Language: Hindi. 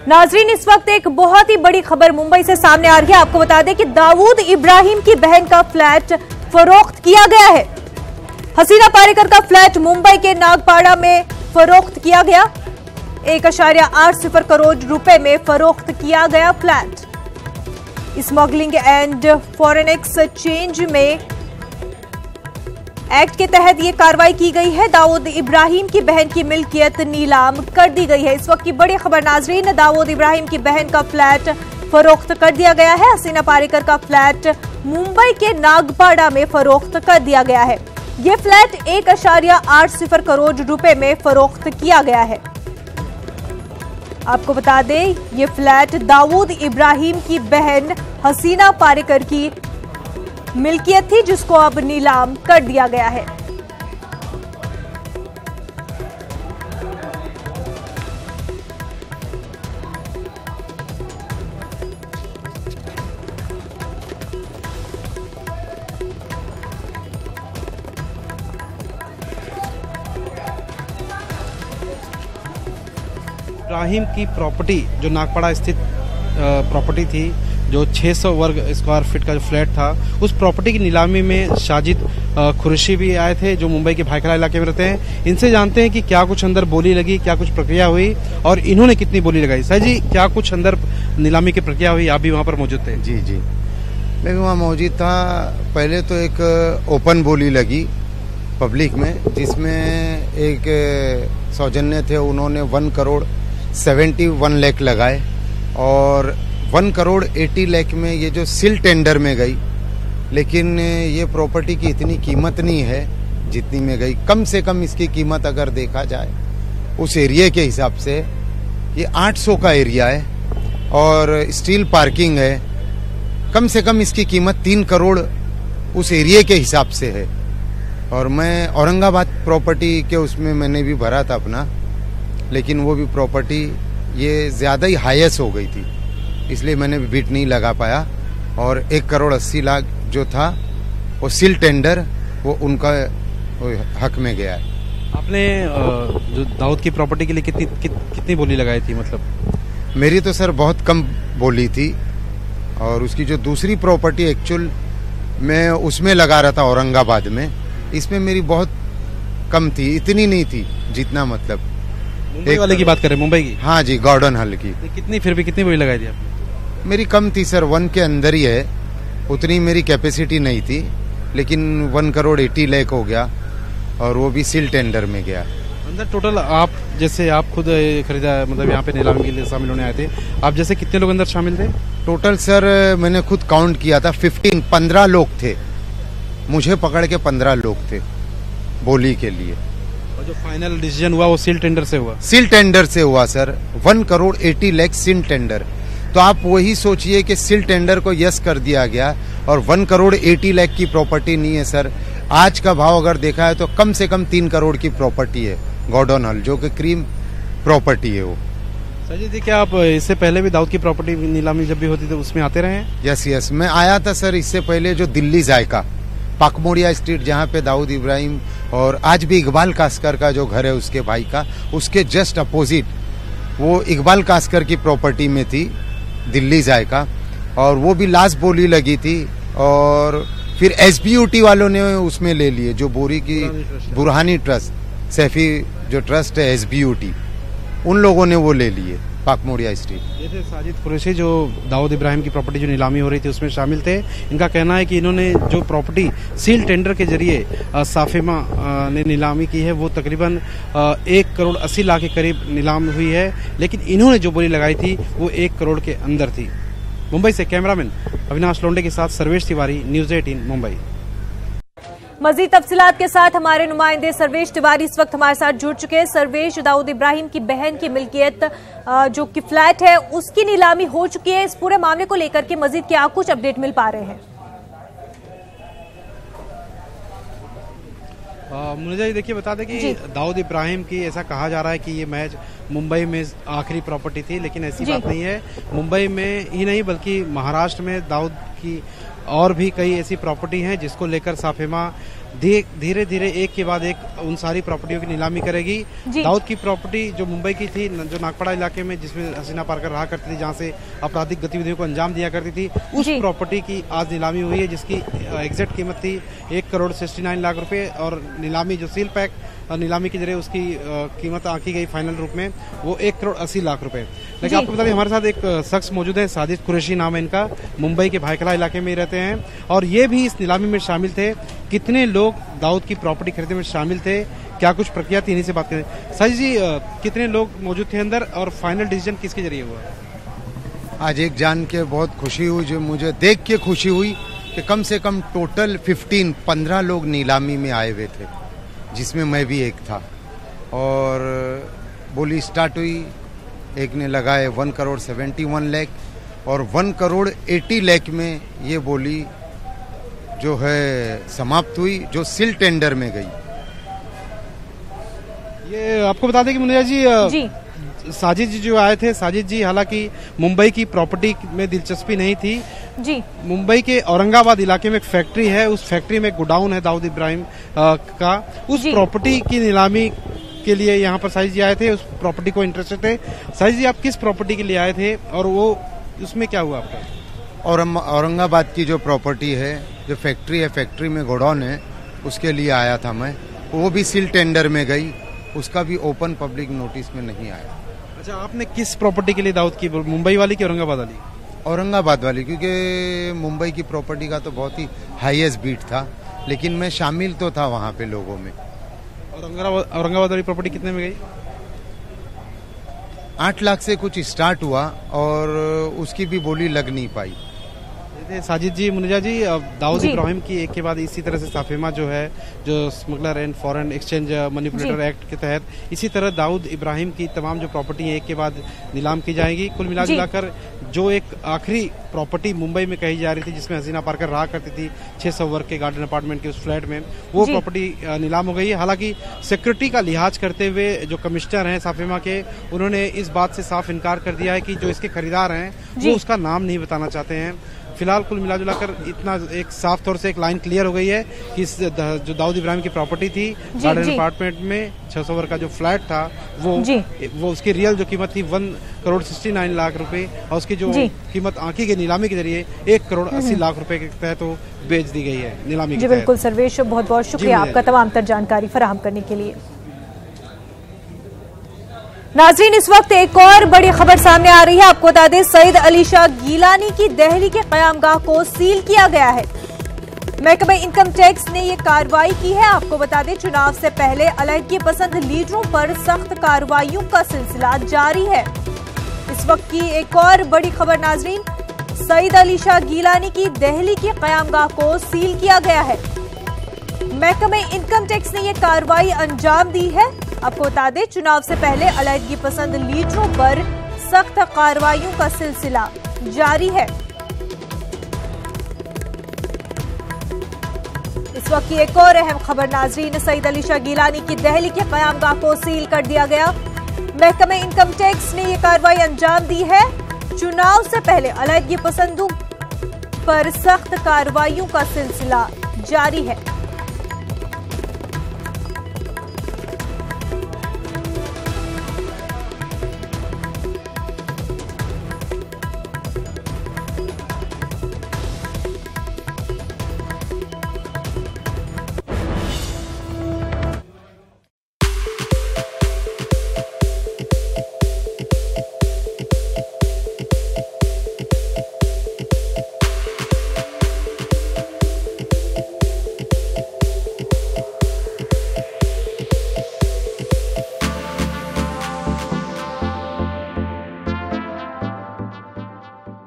नाजरीन, इस वक्त एक बहुत ही बड़ी खबर मुंबई से सामने आ रही है। आपको बता दें कि दाऊद इब्राहिम की बहन का फ्लैट फरोख्त किया गया है। हसीना पारेकर का फ्लैट मुंबई के नागपाड़ा में फरोख्त किया गया। 1.80 करोड़ रुपए में फरोख्त किया गया flat. Smuggling and foreign exchange में एक्ट के तहत ये कार्रवाई की गई है। दाऊद इब्राहिम की बहन की मिल्कियत नीलाम कर दी गई है। इस वक्त की बड़ी खबर नाजरीन, दाऊद इब्राहिम की बहन का फ्लैट फरोख्त कर दिया गया है। हसीना पारेकर का फ्लैट मुंबई के नागपाड़ा में फरोख्त कर दिया गया है। ये फ्लैट 1.80 करोड़ रुपए में फरोख्त किया गया है। आपको बता दें, ये फ्लैट दाऊद इब्राहिम की बहन हसीना पारेकर की मिल्कियत थी, जिसको अब नीलाम कर दिया गया है। इब्राहिम की प्रॉपर्टी जो नागपाड़ा स्थित प्रॉपर्टी थी, जो 600 वर्ग स्क्वायर फीट का जो फ्लैट था, उस प्रॉपर्टी की नीलामी में साजिद कुरैशी भी आए थे, जो मुंबई के भायखला इलाके में रहते हैं। इनसे जानते हैं कि क्या कुछ अंदर बोली लगी, क्या कुछ प्रक्रिया हुई और इन्होंने कितनी बोली लगाई। सर जी, क्या कुछ अंदर नीलामी की प्रक्रिया हुई? आप भी वहाँ पर मौजूद थे? जी जी, मैं भी वहाँ मौजूद था। पहले तो एक ओपन बोली लगी पब्लिक में, जिसमें एक सौजन्य थे, उन्होंने 1.71 करोड़ लगाए और 1.80 करोड़ में ये जो सिल टेंडर में गई। लेकिन ये प्रॉपर्टी की इतनी कीमत नहीं है जितनी में गई। कम से कम इसकी कीमत अगर देखा जाए उस एरिया के हिसाब से, ये 800 का एरिया है और स्टील पार्किंग है। कम से कम इसकी कीमत 3 करोड़ उस एरिया के हिसाब से है। और मैं औरंगाबाद प्रॉपर्टी के उसमें मैंने भी भरा था अपना, लेकिन वो भी प्रॉपर्टी ये ज़्यादा ही हाईएस्ट हो गई थी, इसलिए मैंने बिड नहीं लगा पाया। और 1.80 करोड़ जो था वो सिल टेंडर, वो उनका हक में गया है। आपने जो दाऊद की प्रॉपर्टी के लिए कितनी बोली लगाई थी? मतलब मेरी तो सर बहुत कम बोली थी, और उसकी जो दूसरी प्रॉपर्टी एक्चुअल मैं उसमें लगा रहा था औरंगाबाद में, इसमें मेरी बहुत कम थी, इतनी नहीं थी जितना मतलब मुंबई वाले की बात करें, मुंबई की? हाँ जी, गॉर्डन हॉल की। कितनी फिर भी कितनी बोली लगाई थी आपने? मेरी कम थी सर, 1 के अंदर ही है, उतनी मेरी कैपेसिटी नहीं थी। लेकिन 1.80 करोड़ हो गया और वो भी सिल टेंडर में गया। अंदर टोटल आप जैसे आप खुद खरीदा, मतलब यहाँ पे नीलामी के लिए शामिल होने आए थे, आप जैसे कितने लोग अंदर शामिल थे? टोटल सर मैंने खुद काउंट किया था, 15 लोग थे। मुझे पकड़ के 15 लोग थे बोली के लिए। और जो फाइनल डिसीजन हुआ वो सील टेंडर से हुआ? सील टेंडर से हुआ सर, 1.80 करोड़ सील टेंडर। तो आप वही सोचिए कि सील टेंडर को यस कर दिया गया और 1.80 करोड़ की प्रॉपर्टी नहीं है सर। आज का भाव अगर देखा है तो कम से कम 3 करोड़ की प्रॉपर्टी है गॉर्डन हॉल, जो कि क्रीम प्रॉपर्टी है वो। सर जी, क्या आप इससे पहले भी दाऊद की प्रॉपर्टी नीलामी जब भी होती थी उसमें आते रहे हैं? यस, मैं आया था सर इससे पहले, जो दिल्ली जायका पाकमोड़िया स्ट्रीट, जहाँ पे दाऊद इब्राहिम और आज भी इकबाल कास्कर का जो घर है उसके भाई का, उसके जस्ट अपोजिट वो इकबाल कास्कर की प्रॉपर्टी में थी दिल्ली जायका, और वो भी लास्ट बोली लगी थी। और फिर SBUT वालों ने उसमें ले लिए, जो बोरी की बुरहानी ट्रस्ट, सैफी जो ट्रस्ट है SBUT, उन लोगों ने वो ले लिए पाकमोड़िया स्ट्रीट। जैसे साजिद कुरैशी जो दाऊद इब्राहिम की प्रॉपर्टी जो नीलामी हो रही थी उसमें शामिल थे, इनका कहना है कि इन्होंने जो प्रॉपर्टी सील टेंडर के जरिए साफेमा ने नीलामी की है, वो तकरीबन 1.80 करोड़ के करीब नीलाम हुई है, लेकिन इन्होंने जो बोली लगाई थी वो 1 करोड़ के अंदर थी। मुंबई से कैमरामैन अविनाश लोंडे के साथ सर्वेश तिवारी, न्यूज़ 18 मुंबई। मजीद तफसीलात के साथ हमारे नुमाइंदे सर्वेश तिवारी इस वक्त हमारे साथ जुड़ चुके हैं। सर्वेश, दाऊद इब्राहिम की बहन की मिल्कियत जो कि फ्लैट है उसकी नीलामी हो चुकी है। इस पूरे मामले को लेकर के मजीद क्या कुछ अपडेट मिल पा रहे हैं? मुझे देखिए बता दें कि दाऊद इब्राहिम की ऐसा कहा जा रहा है कि ये महज मुंबई में आखिरी प्रॉपर्टी थी, लेकिन ऐसी बात नहीं है। मुंबई में ही नहीं बल्कि महाराष्ट्र में दाऊद की और भी कई ऐसी प्रॉपर्टी हैं जिसको लेकर साफेमा धीरे धीरे एक के बाद एक उन सारी प्रॉपर्टियों की नीलामी करेगी। दाऊद की प्रॉपर्टी जो मुंबई की थी, जो नागपाड़ा इलाके में जिसमें हसीना पारकर रहा करती थी, जहां से आपराधिक गतिविधियों को अंजाम दिया करती थी, उस प्रॉपर्टी की आज नीलामी हुई है, जिसकी एग्जैक्ट कीमत थी 1,69 लाख रुपए और नीलामी जो सील पैक नीलामी के जरिए उसकी कीमत आंकी गई फाइनल रूप में वो 1,80,00,000 रुपए। लेकिन आपको बता दें हमारे साथ एक शख्स मौजूद है, साजिद कुरैशी नाम है इनका, मुंबई के भायखला इलाके में ही रहते हैं और ये भी इस नीलामी में शामिल थे। कितने लोग दाऊद की प्रॉपर्टी खरीदने में शामिल थे, क्या कुछ प्रक्रिया थी, इन्हीं से बात करें। साजिद जी, कितने लोग मौजूद थे अंदर और फाइनल डिसीजन किसके जरिए हुआ? आज एक जान के बहुत खुशी हुई, जो मुझे देख के खुशी हुई कि कम से कम टोटल 15 लोग नीलामी में आए हुए थे, जिसमें मैं भी एक था। और बोली स्टार्ट हुई, एक ने लगाए 1,71 लाख और 1,80 लाख में ये बोली जो है समाप्त हुई, जो सिल टेंडर में गई। ये आपको बता दें कि मुनिया जी, साजिद जी जो आए थे, साजिद जी हालांकि मुंबई की प्रॉपर्टी में दिलचस्पी नहीं थी जी। मुंबई के औरंगाबाद इलाके में एक फैक्ट्री है, उस फैक्ट्री में एक गोडाउन है दाऊद इब्राहिम का, उस प्रॉपर्टी की नीलामी के लिए यहाँ पर साजिद जी आए थे, उस प्रॉपर्टी को इंटरेस्टेड थे। साजिद जी, आप किस प्रॉपर्टी के लिए आए थे और वो उसमें क्या हुआ आपका? औरंगाबाद की जो प्रॉपर्टी है, जो फैक्ट्री है, फैक्ट्री में गोडाउन है, उसके लिए आया था मैं। वो भी सील टेंडर में गई, उसका भी ओपन पब्लिक नोटिस में नहीं आया। अच्छा, आपने किस प्रॉपर्टी के लिए दाऊद की, मुंबई वाली की औरंगाबाद वाली? औरंगाबाद वाली, क्योंकि मुंबई की प्रॉपर्टी का तो बहुत ही हाईएस्ट बीट था, लेकिन मैं शामिल तो था वहाँ पे लोगों में। औरंगाबाद वाली प्रॉपर्टी कितने में गई? 8 लाख से कुछ स्टार्ट हुआ और उसकी भी बोली लग नहीं पाई। साजिद जी, मुनिजा जी, दाऊद इब्राहिम की एक के बाद इसी तरह से साफेमा जो है, जो smuggler and foreign exchange manipulator act के तहत, इसी तरह दाऊद इब्राहिम की तमाम जो प्रॉपर्टी है एक के बाद नीलाम की जाएगी। कुल मिलाकर जो एक आखिरी प्रॉपर्टी मुंबई में कही जा रही थी, जिसमें हसीना पारकर रहा करती थी 600 वर्ग के गार्डन अपार्टमेंट के उस फ्लैट में, वो प्रॉपर्टी नीलाम हो गई है। हालांकि सिक्योरिटी का लिहाज करते हुए जो कमिश्नर हैं साफेमा के, उन्होंने इस बात से साफ इनकार कर दिया है कि जो इसके खरीदार हैं वो उसका नाम नहीं बताना चाहते हैं। फिलहाल कुल मिलाजुलाकर इतना एक साफ तौर से एक लाइन क्लियर हो गई है कि जो दाऊद इब्राहिम की प्रॉपर्टी थी गार्डन अपार्टमेंट में 600 वर्ग का जो फ्लैट था, वो उसकी रियल जो कीमत थी 1,69 लाख रुपए और उसकी जो कीमत आंकी गई नीलामी के जरिए 1,80 लाख रुपए के तहत वो बेच दी गई है नीलामी के तहत। बिल्कुल सर्वेश, बहुत बहुत शुक्रिया आपका तमाम तर जानकारी फराहम करने के लिए। नाज़रीन, इस वक्त एक और बड़ी खबर सामने आ रही है। आपको बता दें, सईद अली शाह गिलानी की दिल्ली के क़यामगाह को सील किया गया है। महकमा इनकम टैक्स ने ये कार्रवाई की है। आपको बता दें, चुनाव से पहले अलहदगी पसंद लीडरों पर सख्त कार्रवाइयों का सिलसिला जारी है। इस वक्त की एक और बड़ी खबर नाज़रीन, सईद अली शाह गिलानी की दिल्ली के क़यामगाह को सील किया गया है। महकमा इनकम टैक्स ने ये कार्रवाई अंजाम दी है। आपको बता दें, चुनाव से पहले अलहदगी पसंद लीडरों पर सख्त कार्रवाइयों का सिलसिला जारी है। इस वक्त की एक और अहम खबर नाज़रीन, सईद अली शाह गिलानी की दिल्ली के क़यामगाह को सील कर दिया गया। महकमा इनकम टैक्स ने यह कार्रवाई अंजाम दी है। चुनाव से पहले अलहदगी पसंदों पर सख्त कार्रवाइयों का सिलसिला जारी है।